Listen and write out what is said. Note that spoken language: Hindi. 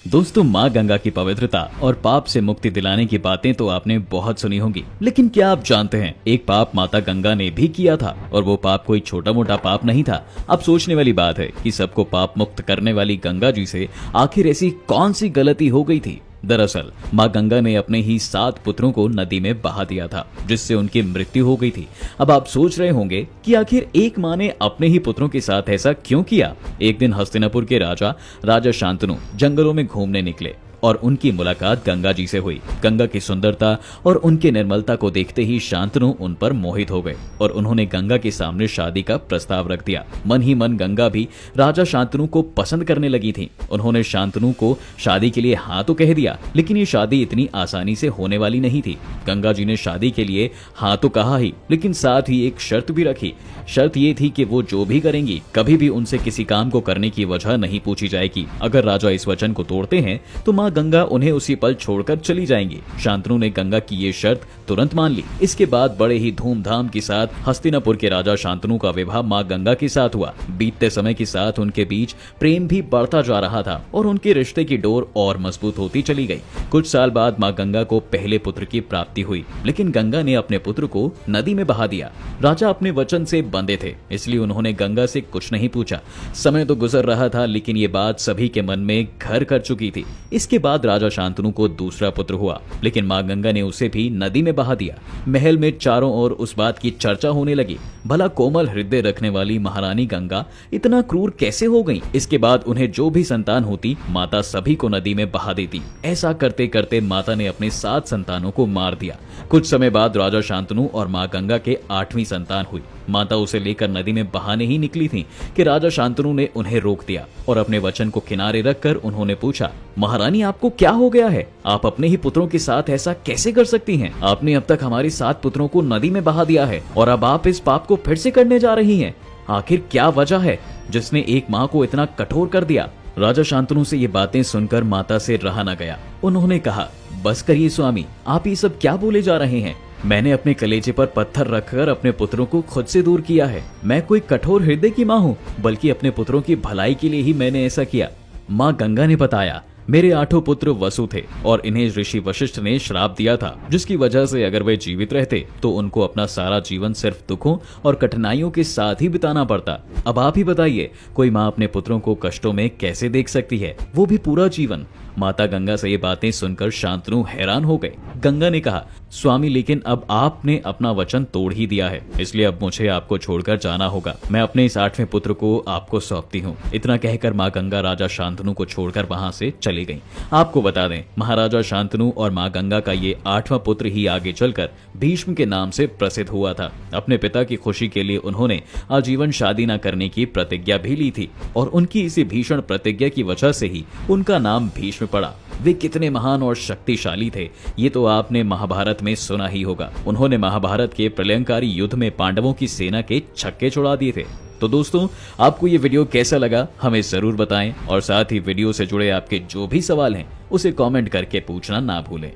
दोस्तों, माँ गंगा की पवित्रता और पाप से मुक्ति दिलाने की बातें तो आपने बहुत सुनी होंगी, लेकिन क्या आप जानते हैं एक पाप माता गंगा ने भी किया था और वो पाप कोई छोटा मोटा पाप नहीं था। अब सोचने वाली बात है कि सबको पाप मुक्त करने वाली गंगा जी से आखिर ऐसी कौन सी गलती हो गई थी। दरअसल माँ गंगा ने अपने ही 7 पुत्रों को नदी में बहा दिया था, जिससे उनकी मृत्यु हो गई थी। अब आप सोच रहे होंगे कि आखिर एक माँ ने अपने ही पुत्रों के साथ ऐसा क्यों किया। एक दिन हस्तिनापुर के राजा शांतनु जंगलों में घूमने निकले और उनकी मुलाकात गंगा जी से हुई। गंगा की सुंदरता और उनके निर्मलता को देखते ही शांतनु उन पर मोहित हो गए और उन्होंने गंगा के सामने शादी का प्रस्ताव रख दिया। मन ही मन गंगा भी राजा शांतनु को पसंद करने लगी थी। उन्होंने शांतनु को शादी के लिए हाँ तो कह दिया, लेकिन ये शादी इतनी आसानी से होने वाली नहीं थी। गंगा जी ने शादी के लिए हाँ तो कहा ही, लेकिन साथ ही एक शर्त भी रखी। शर्त ये थी कि वो जो भी करेंगी कभी भी उनसे किसी काम को करने की वजह नहीं पूछी जाएगी। अगर राजा इस वचन को तोड़ते हैं तो माँ गंगा उन्हें उसी पल छोड़कर चली जाएंगी। शांतनु ने गंगा की ये शर्त तुरंत मान ली। इसके बाद बड़े ही धूमधाम के साथ हस्तिनापुर के राजा शांतनु का विवाह माँ गंगा के साथ हुआ। बीतते समय के साथ उनके बीच प्रेम भी बढ़ता जा रहा था और उनके रिश्ते की डोर और मजबूत होती चली गई। कुछ साल बाद माँ गंगा को पहले पुत्र की प्राप्ति हुई, लेकिन गंगा ने अपने पुत्र को नदी में बहा दिया। राजा अपने वचन से बंधे थे, इसलिए उन्होंने गंगा से कुछ नहीं पूछा। समय तो गुजर रहा था, लेकिन ये बात सभी के मन में घर कर चुकी थी। इसके बाद राजा शांतनु को दूसरा पुत्र हुआ, लेकिन माँ गंगा ने उसे भी नदी में बहा दिया। महल में चारों ओर उस बात की चर्चा होने लगी, भला कोमल हृदय रखने वाली महारानी गंगा इतना क्रूर कैसे हो गई। इसके बाद उन्हें जो भी संतान होती माता सभी को नदी में बहा देती। ऐसा करते करते माता ने अपने 7 संतानों को मार दिया। कुछ समय बाद राजा शांतनु और माँ गंगा के 8वीं संतान हुई। माता उसे लेकर नदी में बहाने ही निकली थी कि राजा शांतनु ने उन्हें रोक दिया और अपने वचन को किनारे रखकर उन्होंने पूछा, महारानी आपको क्या हो गया है? आप अपने ही पुत्रों के साथ ऐसा कैसे कर सकती हैं? आपने अब तक हमारे 7 पुत्रों को नदी में बहा दिया है और अब आप इस पाप को फिर से करने जा रही हैं। आखिर क्या वजह है जिसने एक माँ को इतना कठोर कर दिया? राजा शांतनु से ये बातें सुनकर माता से रहा न गया। उन्होंने कहा, बस करिए स्वामी, आप ये सब क्या बोले जा रहे हैं? मैंने अपने कलेजे पर पत्थर रखकर अपने पुत्रों को खुद से दूर किया है। मैं कोई कठोर हृदय की माँ हूँ, बल्कि अपने पुत्रों की भलाई के लिए ही मैंने ऐसा किया। माँ गंगा ने बताया, मेरे 8 पुत्र वसु थे और इन्हें ऋषि वशिष्ठ ने श्राप दिया था, जिसकी वजह से अगर वे जीवित रहते तो उनको अपना सारा जीवन सिर्फ दुखों और कठिनाइयों के साथ ही बिताना पड़ता। अब आप ही बताइए, कोई माँ अपने पुत्रों को कष्टों में कैसे देख सकती है, वो भी पूरा जीवन। माता गंगा से ये बातें सुनकर शांतनु हैरान हो गए। गंगा ने कहा, स्वामी, लेकिन अब आपने अपना वचन तोड़ ही दिया है, इसलिए अब मुझे आपको छोड़कर जाना होगा। मैं अपने इस 8वें पुत्र को आपको सौंपती हूँ। इतना कहकर माँ गंगा राजा शांतनु को छोड़कर वहां से चली गई। आपको बता दें, महाराजा शांतनु और माँ गंगा का ये 8वां पुत्र ही आगे चलकर भीष्म के नाम से प्रसिद्ध हुआ था। अपने पिता की खुशी के लिए उन्होंने आजीवन शादी न करने की प्रतिज्ञा भी ली थी और उनकी इसी भीषण प्रतिज्ञा की वजह से ही उनका नाम भीष्म पड़ा। वे कितने महान और शक्तिशाली थे, ये तो आपने महाभारत में सुना ही होगा। उन्होंने महाभारत के प्रलयंकारी युद्ध में पांडवों की सेना के छक्के छुड़ा दिए थे। तो दोस्तों, आपको ये वीडियो कैसा लगा हमें जरूर बताएं और साथ ही वीडियो से जुड़े आपके जो भी सवाल हैं उसे कमेंट करके पूछना ना भूलें।